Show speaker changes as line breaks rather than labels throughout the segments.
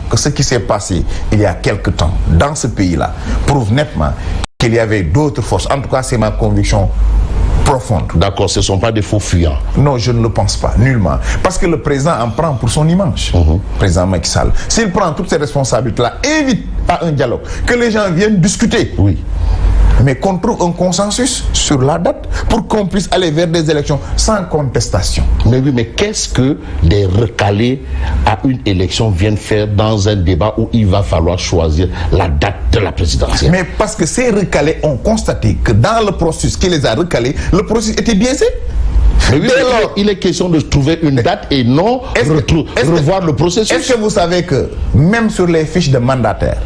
que ce qui s'est passé il y a quelque temps dans ce pays-là prouve nettement qu'il y avait d'autres forces. En tout cas, c'est ma conviction profonde.
D'accord, ce ne sont pas des faux fuyants.
Non, je ne le pense pas, nullement. Parce que le président en prend pour son image. Président Macky Sall. S'il prend toutes ces responsabilités-là, invite à un dialogue, que les gens viennent discuter.
Oui.
Mais qu'on trouve un consensus sur la date pour qu'on puisse aller vers des élections sans contestation.
Mais oui, mais qu'est-ce que des recalés à une élection viennent faire dans un débat où il va falloir choisir la date de la présidentielle?
Mais parce que ces recalés ont constaté que dans le processus qui les a recalés, le processus était biaisé.
Mais oui, mais il est question de trouver une date et non revoir le processus.
Est-ce que vous savez que même sur les fiches de mandataires,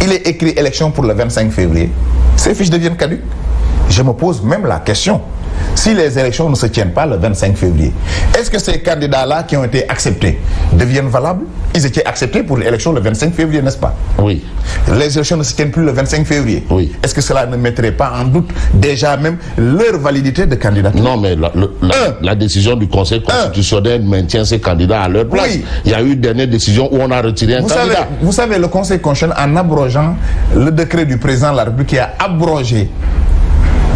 il est écrit élection pour le 25 février? Ces fiches deviennent caduques. Je me pose même la question. Si les élections ne se tiennent pas le 25 février, est-ce que ces candidats-là qui ont été acceptés deviennent valables? Ils étaient acceptés pour l'élection le 25 février, n'est-ce pas?
Oui.
Les élections ne se tiennent plus le 25 février.
Oui.
Est-ce que cela ne mettrait pas en doute déjà même leur validité de candidature?
Non, mais la décision du Conseil constitutionnel maintient ces candidats à leur place.
Oui.
Il y a eu une dernière décision où on a retiré un candidat.
Vous savez, le Conseil constitutionnel, en abrogeant le décret du président de la République qui a abrogé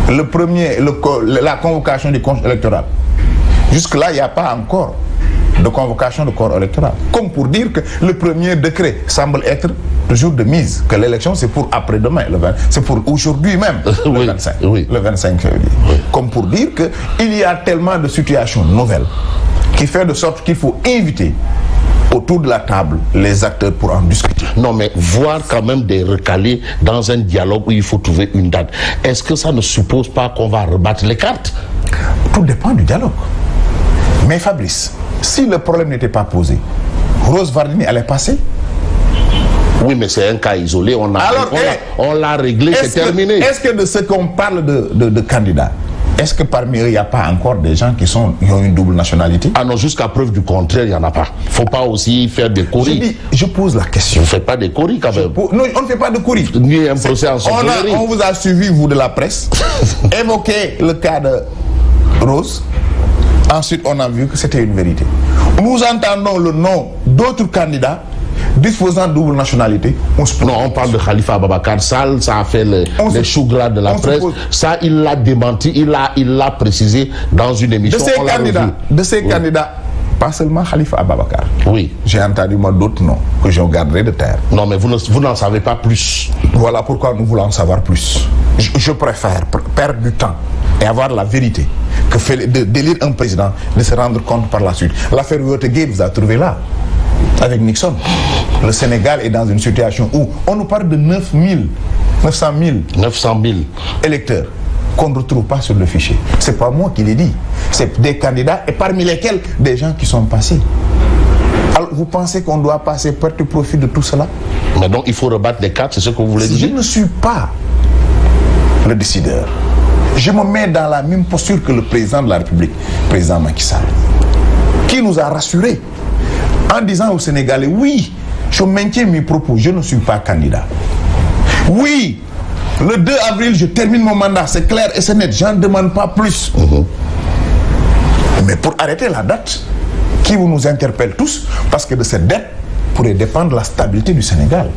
la convocation du corps électoral. Jusque-là, il n'y a pas encore de convocation du corps électoral. Comme pour dire que le premier décret semble être toujours de mise, que l'élection c'est pour après-demain, c'est pour aujourd'hui même, le 25, le 25 février. Oui. Comme pour dire qu'il y a tellement de situations nouvelles qui fait de sorte qu'il faut inviter autour de la table les acteurs pour en discuter.
Non, mais voir quand même des recalés dans un dialogue où il faut trouver une date, est-ce que ça ne suppose pas qu'on va rebattre les cartes?
Tout dépend du dialogue. Mais Fabrice, si le problème n'était pas posé, Rose Wardini allait passer?
Oui, mais c'est un cas isolé, on l'a réglé, c'est terminé.
Est-ce que de ce qu'on parle de candidats, est-ce que parmi eux, il n'y a pas encore des gens qui ont une double nationalité?
Ah non, jusqu'à preuve du contraire, il n'y en a pas. Il ne faut pas aussi faire des coris.
Je pose la question.
Vous ne faites pas des coris quand même.
Non, on ne fait pas de coris.
Ni un procès en sorcellerie.
On vous a suivi, vous de la presse, évoquer le cas de Rose. Ensuite, on a vu que c'était une vérité. Nous entendons le nom d'autres candidats disposant de double nationalité.
Non, on parle de Khalifa Ababakar Sall, ça a fait les choux gras de la presse. Ça, il l'a démenti, il l'a précisé dans une émission.
De ces candidats, pas seulement Khalifa Ababakar.
Oui.
J'ai entendu moi d'autres noms que je garderai de terre.
Non, mais vous n'en savez pas plus.
Voilà pourquoi nous voulons en savoir plus. Je préfère perdre du temps et avoir la vérité que d'élire un président, de se rendre compte par la suite. L'affaire Watergate vous a trouvé là, avec Nixon. Le Sénégal est dans une situation où on nous parle de 900 000 électeurs qu'on ne retrouve pas sur le fichier. C'est pas moi qui l'ai dit. C'est des candidats et parmi lesquels des gens qui sont passés. Alors vous pensez qu'on doit passer perte de profit de tout cela?
Mais donc il faut rebattre les cartes, c'est ce que vous voulez dire?
Je ne suis pas le décideur. Je me mets dans la même posture que le président de la République, président Macky Sall, qui nous a rassurés en disant aux Sénégalais, oui, je maintiens mes propos, je ne suis pas candidat. Oui, le 2 avril, je termine mon mandat, c'est clair et c'est net, j'en demande pas plus. Mais pour arrêter la date, qui vous nous interpelle tous, parce que de cette date pourrait dépendre la stabilité du Sénégal.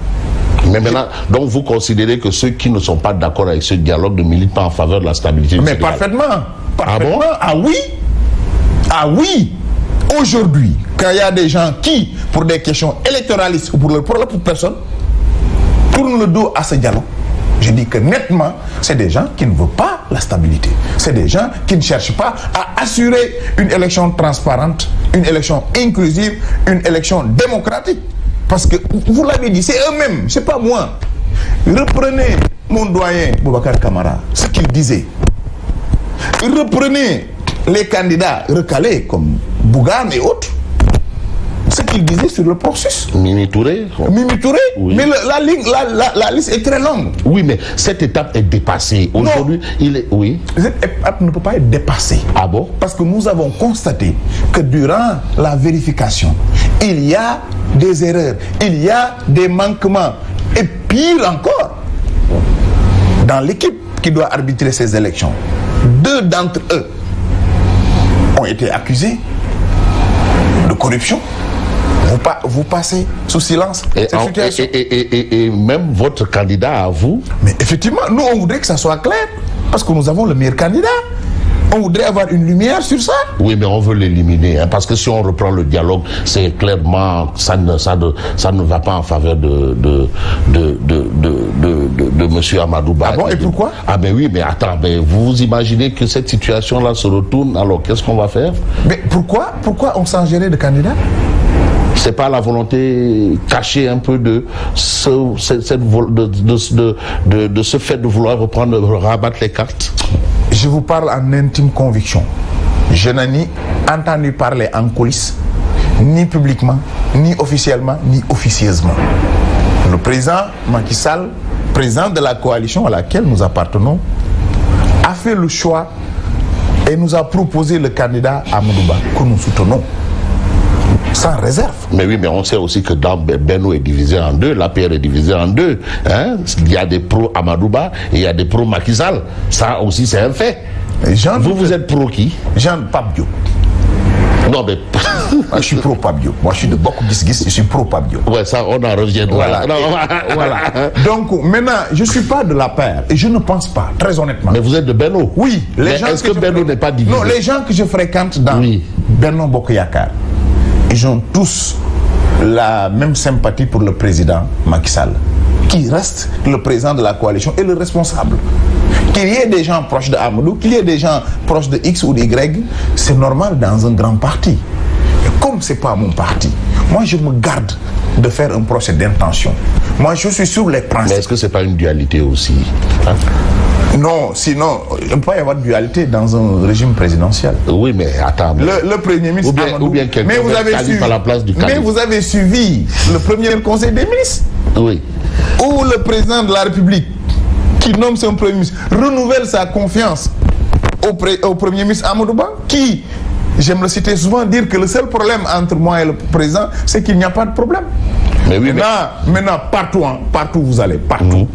Mais maintenant, donc vous considérez que ceux qui ne sont pas d'accord avec ce dialogue ne militent pas en faveur de la stabilité du Sénégal?
Mais parfaitement.
Ah bon?
Ah oui. Ah oui. Aujourd'hui, quand il y a des gens qui, pour des questions électoralistes ou pour leur propre personne, tournent le dos à ce dialogue, je dis que nettement, c'est des gens qui ne veulent pas la stabilité. C'est des gens qui ne cherchent pas à assurer une élection transparente, une élection inclusive, une élection démocratique. Parce que, vous l'avez dit, c'est eux-mêmes, c'est pas moi. Reprenez mon doyen Boubacar Camara, ce qu'il disait. Reprenez les candidats recalés comme Bougane et autres, ce qu'il disait sur le processus.
Mimi Touré.
Oui. Mais la liste est très longue.
Oui, mais cette étape est dépassée. Aujourd'hui, oui.
Cette étape ne peut pas être dépassée.
Ah bon?
Parce que nous avons constaté que durant la vérification, il y a des erreurs, il y a des manquements. Et pire encore, dans l'équipe qui doit arbitrer ces élections, 2 d'entre eux, 'ont été accusés de corruption. Vous passez sous silence cette situation.
Et même votre candidat à vous.
Mais effectivement, nous on voudrait que ça soit clair, parce que nous avons le meilleur candidat. On voudrait avoir une lumière sur ça.
Oui, mais on veut l'éliminer, hein, parce que si on reprend le dialogue, c'est clairement ça ne va pas en faveur de Monsieur Amadou Ba.
Ah bon, et pourquoi?
Ah ben oui, mais attends, mais vous imaginez que cette situation-là se retourne, alors qu'est-ce qu'on va faire?
Mais pourquoi on s'en gérait de candidat?
C'est pas la volonté cachée un peu de ce fait de vouloir rabattre les cartes?
Je vous parle en intime conviction. Je n'ai ni entendu parler en coulisses, ni publiquement, ni officiellement, ni officieusement. Le président Macky Sall, président de la coalition à laquelle nous appartenons, a fait le choix et nous a proposé le candidat Amadou Ba que nous soutenons. Sans réserve.
Mais oui, mais on sait aussi que dans Benno est divisé en deux, l'APR est divisé en deux. Hein? Il y a des pro Amadou Ba et il y a des pro Macky Sall. Ça aussi, c'est un fait. Vous êtes pro qui?
Jean Pape Diop.
Non, mais.
Moi, je suis pro Pape Diop. Moi, je suis de beaucoup de je suis pro Pape Diop.
Ouais, ça, on en reviendra.
Voilà. Voilà. Donc, maintenant, je ne suis pas de la paire et je ne pense pas, très honnêtement.
Mais vous êtes de Benno?
Oui.
Est-ce que Benno n'est pas divisé?
Non, les gens que je fréquente dans Benno Bokk Yakaar, ils ont tous la même sympathie pour le président Macky Sall, qui reste le président de la coalition et le responsable. Qu'il y ait des gens proches de Amadou, qu'il y ait des gens proches de X ou de Y, c'est normal dans un grand parti. Et comme ce n'est pas mon parti, moi je me garde de faire un procès d'intention. Moi je suis sur les principes.
Mais est-ce que ce n'est pas une dualité aussi, hein?
Non, sinon, il ne peut pas y avoir de dualité dans un régime présidentiel.
Oui, mais attends.
Le Premier ministre
ou bien quelqu'un à la place du calife.
Mais vous avez suivi le premier conseil des ministres.
Oui.
Où le président de la République, qui nomme son Premier ministre, renouvelle sa confiance au Premier ministre Amadou Ba, qui, j'aime le citer souvent, dire que le seul problème entre moi et le président, c'est qu'il n'y a pas de problème.
Mais oui,
maintenant, partout vous allez, partout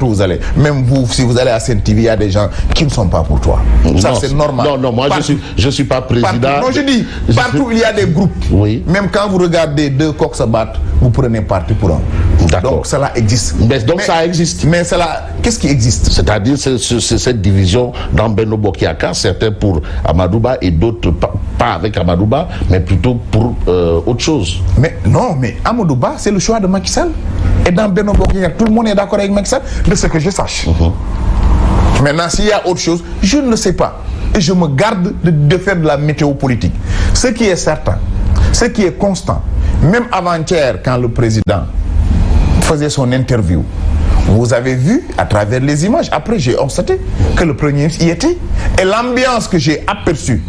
vous allez. Même vous, si vous allez à Saint-TV, il y a des gens qui ne sont pas pour toi. Ça, c'est normal.
Non, moi, je suis pas président.
Non, je dis, partout il y a des groupes.
Oui.
Même quand vous regardez deux coqs se battre, vous prenez parti pour un. Donc, cela existe.
Ça existe.
Mais cela, qu'est-ce qui existe?
C'est-à-dire, c'est cette division dans Benno Bokk Yakaar, certains pour Amadou Ba et d'autres pas avec Amadou Ba, mais plutôt pour autre chose.
Mais non, mais Amadou Ba, c'est le choix de Macky Sall. Et dans Benno Bokk Yakaar, tout le monde est d'accord avec Macky Sall, de ce que je sache. Maintenant, s'il y a autre chose, je ne le sais pas. Et je me garde de faire de la météo politique. Ce qui est certain, ce qui est constant, même avant-hier, quand le président faisait son interview, vous avez vu à travers les images, après j'ai constaté que le Premier ministre y était. Et l'ambiance que j'ai aperçue,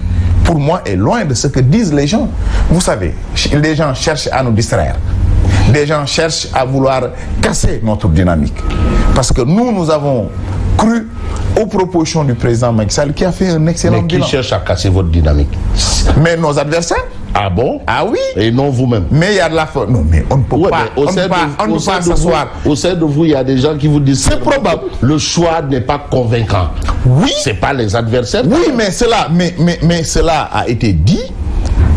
pour moi, est loin de ce que disent les gens. Vous savez, les gens cherchent à nous distraire. Des gens cherchent à vouloir casser notre dynamique. Parce que nous avons cru aux propositions du président Macky Sall qui a fait un excellent bilan.
Mais qui cherche à casser votre dynamique?
Mais nos adversaires.
Ah bon?
Ah oui.
Et non vous-même?
Mais il y a de la faute. Non, mais on ne peut pas. On ne peut pas s'asseoir.
Au sein de vous, il y a des gens qui vous disent c'est probable. Le choix n'est pas convaincant.
Oui.
C'est pas les adversaires.
Oui, mais cela a été dit.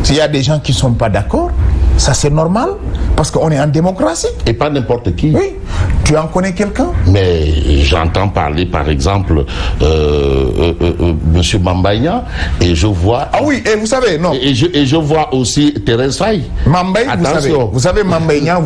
S'il y a des gens qui ne sont pas d'accord, ça c'est normal, parce qu'on est en démocratie.
Et pas n'importe qui.
Oui. Tu en connais quelqu'un?
Mais j'entends parler, par exemple, Monsieur Mambaïna, et je vois...
Ah oui, et vous savez, non.
Et je vois aussi Thérèse Faye.
Mambaï, vous savez Mambaïna,